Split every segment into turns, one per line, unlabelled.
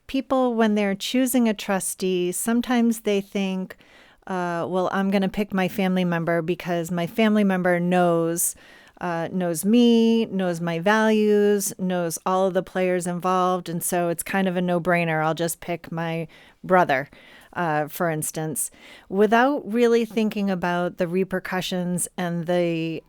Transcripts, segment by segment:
People, when they're choosing a trustee, sometimes they think, well, I'm going to pick my family member because my family member knows me, knows my values, knows all of the players involved. And so it's kind of a no-brainer. I'll just pick my brother, for instance, without really thinking about the repercussions and the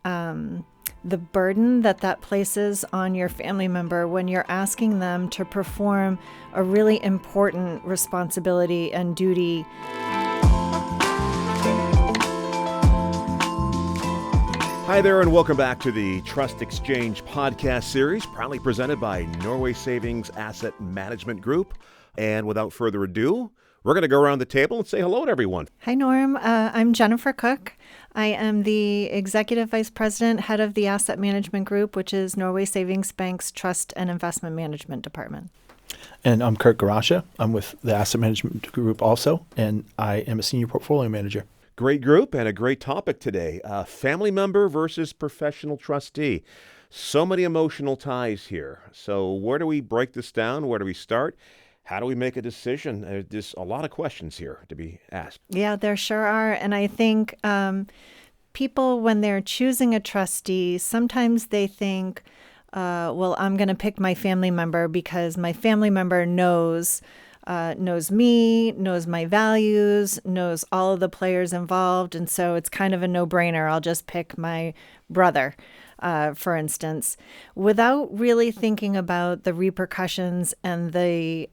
burden that places on your family member when you're asking them to perform a really important responsibility and duty.
Hi there, and welcome back to the Trust Exchange podcast series, proudly presented by Norway Savings Asset Management Group. And without further ado, we're going to go around the table and say hello to everyone.
Hi, Norm. I'm Jennifer Cook. I am the Executive Vice President, Head of the Asset Management Group, which is Norway Savings Bank's Trust and Investment Management Department.
And I'm Garascia. I'm with the Asset Management Group also, and I am a Senior Portfolio Manager.
Great group and a great topic today. Family member versus professional trustee. So many emotional ties here. So where do we break this down? Where do we start? How do we make a decision? There's a lot of questions here to be asked.
Yeah, there sure are. And I think people, when they're choosing a trustee, sometimes they think, well, I'm going to pick my family member because my family member knows me, knows my values, knows all of the players involved. And so it's kind of a no-brainer. I'll just pick my brother, for instance, without really thinking about the repercussions and the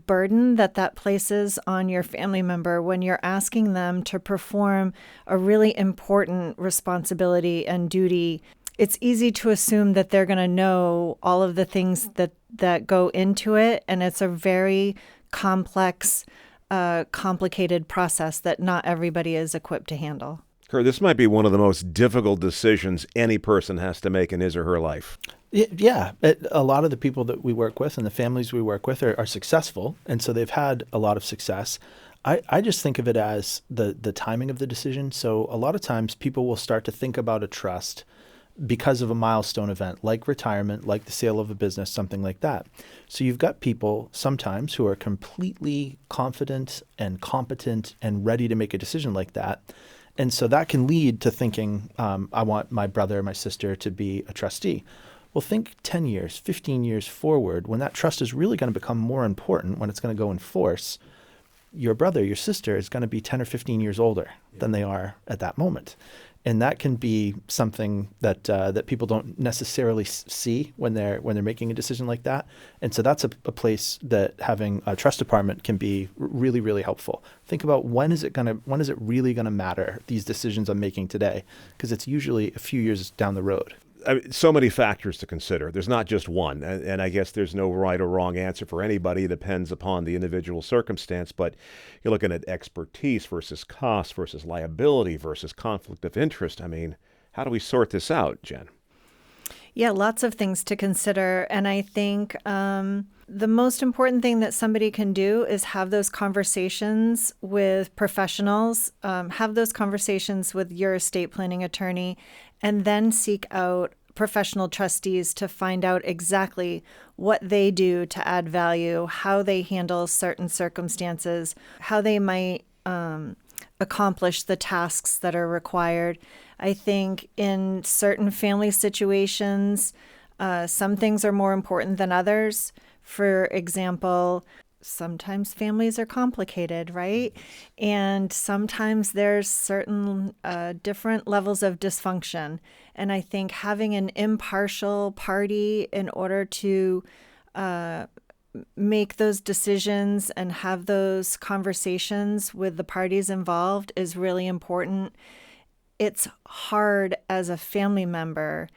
burden that places on your family member when you're asking them to perform a really important responsibility and duty. It's easy to assume that they're going to know all of the things that go into it, and it's a very complex, complicated process that not everybody is equipped to handle.
Kurt, this might be one of the most difficult decisions any person has to make in his or her life.
Yeah. A lot of the people that we work with and the families we work with are successful, and so they've had a lot of success. I just think of it as the timing of the decision. So a lot of times people will start to think about a trust because of a milestone event like retirement, like the sale of a business, something like that. So you've got people sometimes who are completely confident and competent and ready to make a decision like that. And so that can lead to thinking, I want my brother or my sister to be a trustee. Well, think 10 years, 15 years forward, when that trust is really going to become more important, when it's going to go in force, your brother, your sister is going to be 10 or 15 years older than they are at that moment. And that can be something that people don't necessarily see when they're making a decision like that. And so that's a place that having a trust department can be really, really helpful. Think about when is it really gonna matter, these decisions I'm making today? Because it's usually a few years down the road.
I mean, so many factors to consider. There's not just one, and I guess there's no right or wrong answer for anybody. It depends upon the individual circumstance, but you're looking at expertise versus cost versus liability versus conflict of interest. I mean, how do we sort this out, Jen?
Yeah, lots of things to consider. And I think the most important thing that somebody can do is have those conversations with professionals, have those conversations with your estate planning attorney, and then seek out professional trustees to find out exactly what they do to add value, how they handle certain circumstances, how they might accomplish the tasks that are required. I think in certain family situations, some things are more important than others. For example, sometimes families are complicated, right? And sometimes there's certain different levels of dysfunction. And I think having an impartial party in order to make those decisions and have those conversations with the parties involved is really important. It's hard as a family member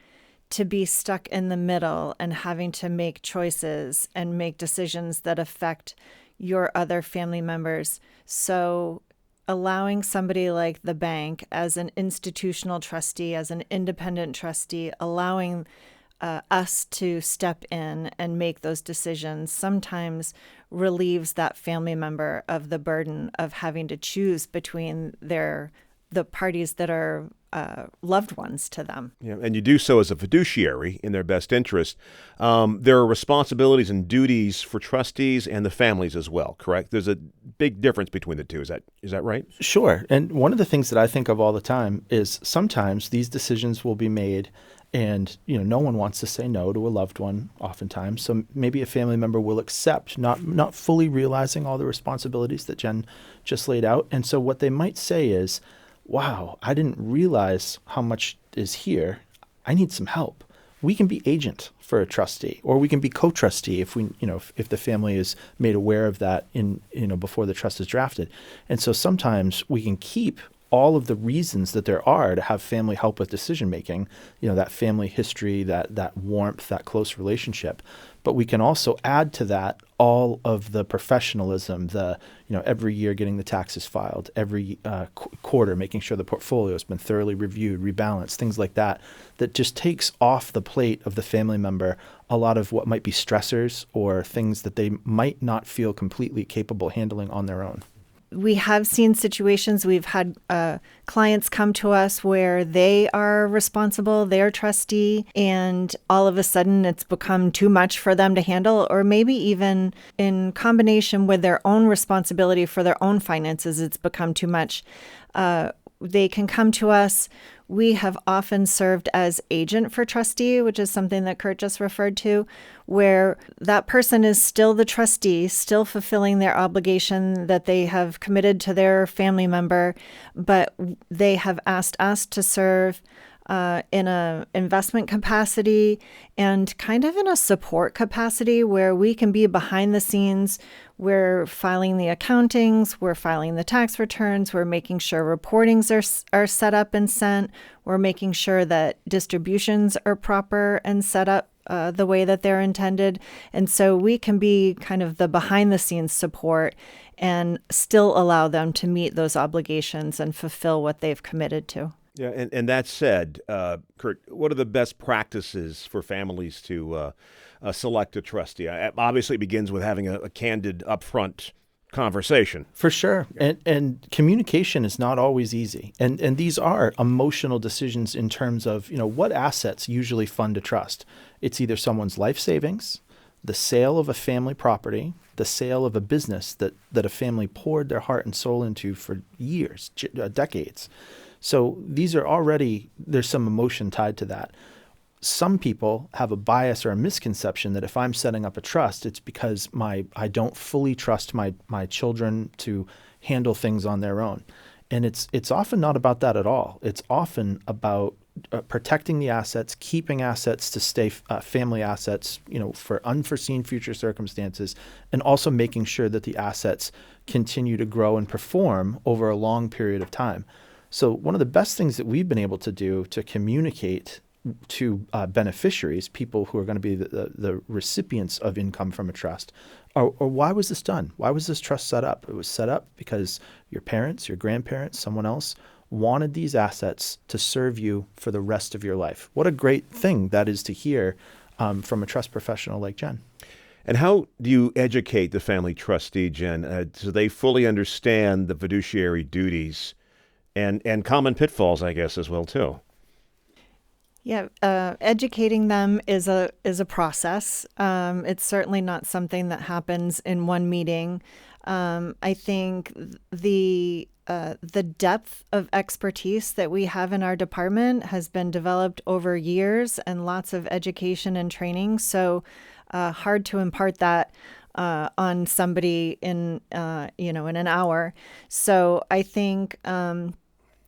to be stuck in the middle and having to make choices and make decisions that affect your other family members. So allowing somebody like the bank as an institutional trustee, as an independent trustee, allowing us to step in and make those decisions sometimes relieves that family member of the burden of having to choose between their the parties that are loved ones to them.
Yeah, and you do so as a fiduciary in their best interest. There are responsibilities and duties for trustees and the families as well, correct? There's a big difference between the two. Is that right?
Sure. And one of the things that I think of all the time is sometimes these decisions will be made and, no one wants to say no to a loved one oftentimes. So maybe a family member will accept, not fully realizing all the responsibilities that Jen just laid out. And so what they might say is, wow, I didn't realize how much is here. I need some help. We can be agent for a trustee, or we can be co-trustee if if the family is made aware of that before the trust is drafted. And so sometimes we can keep all of the reasons that there are to have family help with decision making, that family history, that warmth, that close relationship. But we can also add to that all of the professionalism, every year getting the taxes filed, every quarter making sure the portfolio has been thoroughly reviewed, rebalanced, things like that just takes off the plate of the family member a lot of what might be stressors or things that they might not feel completely capable handling on their own.
We have seen situations, we've had clients come to us where they are responsible, they're trustee, and all of a sudden it's become too much for them to handle, or maybe even in combination with their own responsibility for their own finances, it's become too much. They can come to us. We have often served as agent for trustee, which is something that Kurt just referred to, where that person is still the trustee, still fulfilling their obligation that they have committed to their family member, but they have asked us to serve in a investment capacity and kind of in a support capacity where we can be behind the scenes. We're filing the accountings, we're filing the tax returns, we're making sure reportings are set up and sent, we're making sure that distributions are proper and set up the way that they're intended. And so we can be kind of the behind the scenes support and still allow them to meet those obligations and fulfill what they've committed to.
Yeah, and that said, Kurt, what are the best practices for families to select a trustee? Obviously, it begins with having a candid, upfront conversation.
For sure. And communication is not always easy. And these are emotional decisions in terms of, what assets usually fund a trust. It's either someone's life savings, the sale of a family property, the sale of a business that a family poured their heart and soul into for years, decades. So these are there's some emotion tied to that. Some people have a bias or a misconception that if I'm setting up a trust, it's because I don't fully trust my children to handle things on their own. And it's often not about that at all. It's often about protecting the assets, keeping assets to stay family assets, for unforeseen future circumstances, and also making sure that the assets continue to grow and perform over a long period of time. So one of the best things that we've been able to do to communicate to beneficiaries, people who are going to be the recipients of income from a trust, or why was this done? Why was this trust set up? It was set up because your parents, your grandparents, someone else wanted these assets to serve you for the rest of your life. What a great thing that is to hear from a trust professional like Jen.
And how do you educate the family trustee, Jen, so they fully understand the fiduciary duties and common pitfalls, I guess, as well, too?
Yeah, educating them is a process. It's certainly not something that happens in one meeting. I think the depth of expertise that we have in our department has been developed over years and lots of education and training. So hard to impart that on somebody in an hour. So I think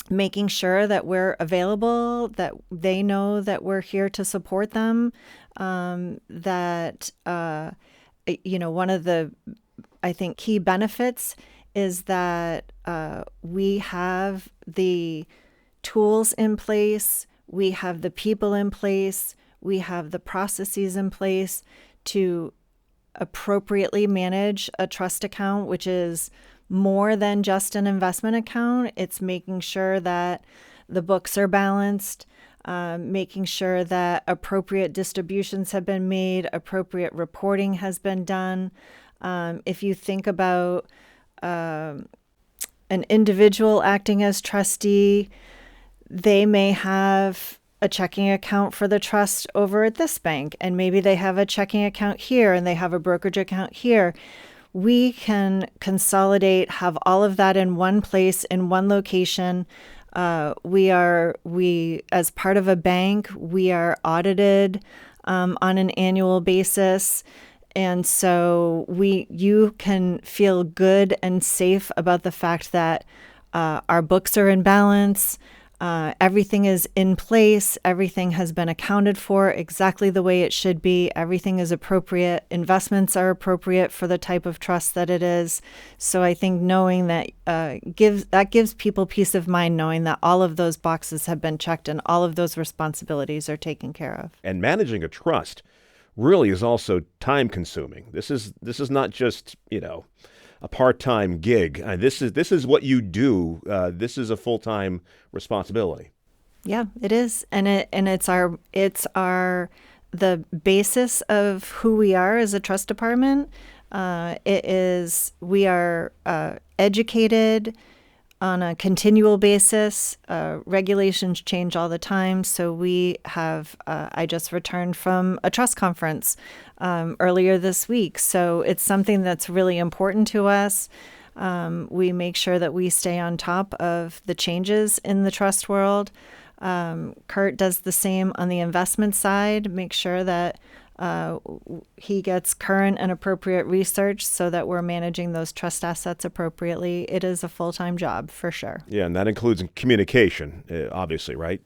making sure that we're available, that they know that we're here to support them, that one of the, I think, key benefits is that we have the tools in place, we have the people in place, we have the processes in place to appropriately manage a trust account, which is more than just an investment account. It's making sure that the books are balanced, making sure that appropriate distributions have been made, appropriate reporting has been done. If you think about an individual acting as trustee, they may have a checking account for the trust over at this bank, and maybe they have a checking account here and they have a brokerage account here. We can consolidate, have all of that in one place, in one location. We as part of a bank, we are audited on an annual basis. And so you can feel good and safe about the fact that our books are in balance. Everything is in place. Everything has been accounted for exactly the way it should be. Everything is appropriate. Investments are appropriate for the type of trust that it is. So I think knowing that gives people peace of mind, knowing that all of those boxes have been checked and all of those responsibilities are taken care of.
And managing a trust really is also time consuming. This is not just, a part-time gig. This is what you do. This is a full-time responsibility.
Yeah, it is. And it's the basis of who we are as a trust department. We are educated on a continual basis. Regulations change all the time. So we have, I just returned from a trust conference earlier this week. So it's something that's really important to us. We make sure that we stay on top of the changes in the trust world. Kurt does the same on the investment side, make sure that he gets current and appropriate research so that we're managing those trust assets appropriately. It is a full-time job for sure.
Yeah, and that includes communication, obviously, right?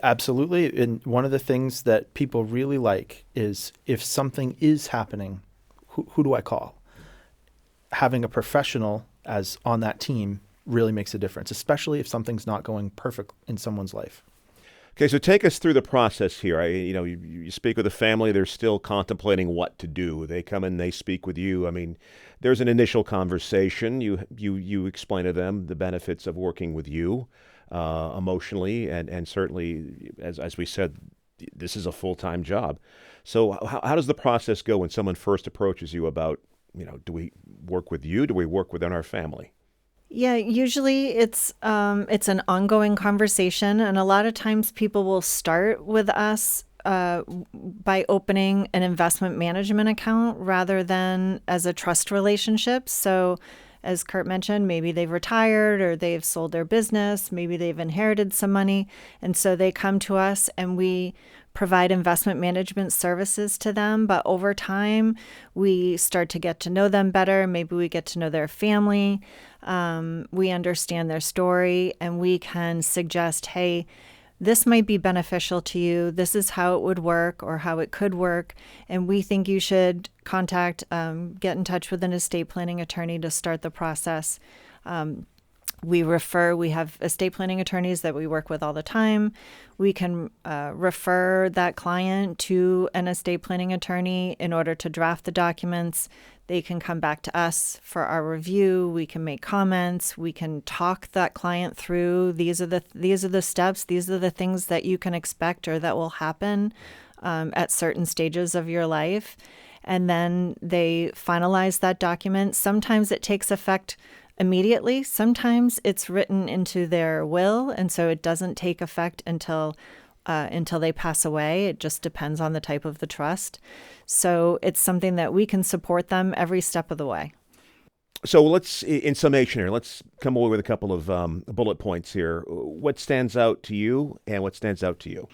Absolutely. And one of the things that people really like is if something is happening, who do I call? Having a professional as on that team really makes a difference, especially if something's not going perfect in someone's life.
Okay, so take us through the process here. You speak with a family, they're still contemplating what to do. They come in, they speak with you. I mean, there's an initial conversation. You explain to them the benefits of working with you emotionally, and certainly, as we said, this is a full-time job. So how does the process go when someone first approaches you about, do we work with you? Do we work within our family?
Yeah, usually it's an ongoing conversation, and a lot of times people will start with us by opening an investment management account rather than as a trust relationship. So, as Kurt mentioned, maybe they've retired or they've sold their business, maybe they've inherited some money, and so they come to us and we provide investment management services to them. But over time, we start to get to know them better. Maybe we get to know their family. We understand their story, and we can suggest, hey, this might be beneficial to you. This is how it would work or how it could work. And we think you should get in touch with an estate planning attorney to start the process. We have estate planning attorneys that we work with all the time. We can refer that client to an estate planning attorney in order to draft the documents. They can come back to us for our review. We can make comments. We can talk that client through. These are the steps. These are the things that you can expect or that will happen at certain stages of your life. And then they finalize that document. Sometimes it takes effect immediately. Sometimes it's written into their will, and so it doesn't take effect until they pass away. It just depends on the type of the trust. So it's something that we can support them every step of the way.
So let's, in summation here, let's come away with a couple of bullet points here. What stands out to you and what stands out to you?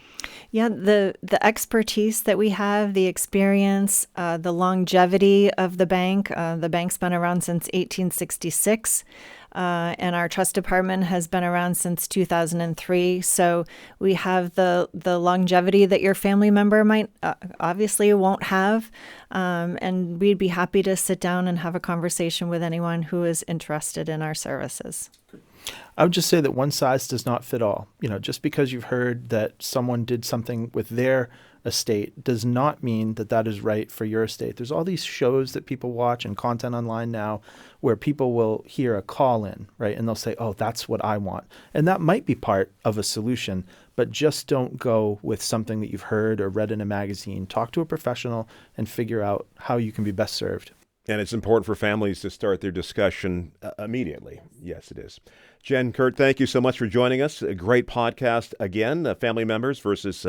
Yeah, the expertise that we have, the experience, the longevity of the bank. The bank's been around since 1866. And our trust department has been around since 2003. So we have the longevity that your family member might obviously won't have. And we'd be happy to sit down and have a conversation with anyone who is interested in our services.
I would just say that one size does not fit all. Just because you've heard that someone did something with their estate does not mean that that is right for your estate. There's all these shows that people watch and content online now where people will hear a call in, right? And they'll say, oh, that's what I want. And that might be part of a solution, but just don't go with something that you've heard or read in a magazine. Talk to a professional and figure out how you can be best served.
And it's important for families to start their discussion immediately. Yes, it is. Jen, Kurt, thank you so much for joining us. A great podcast again, family members versus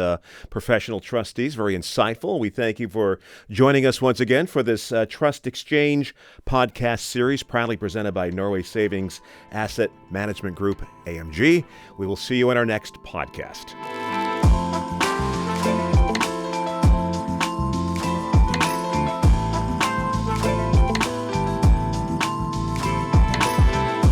professional trustees. Very insightful. We thank you for joining us once again for this Trust Exchange podcast series, proudly presented by Norway Savings Asset Management Group, AMG. We will see you in our next podcast.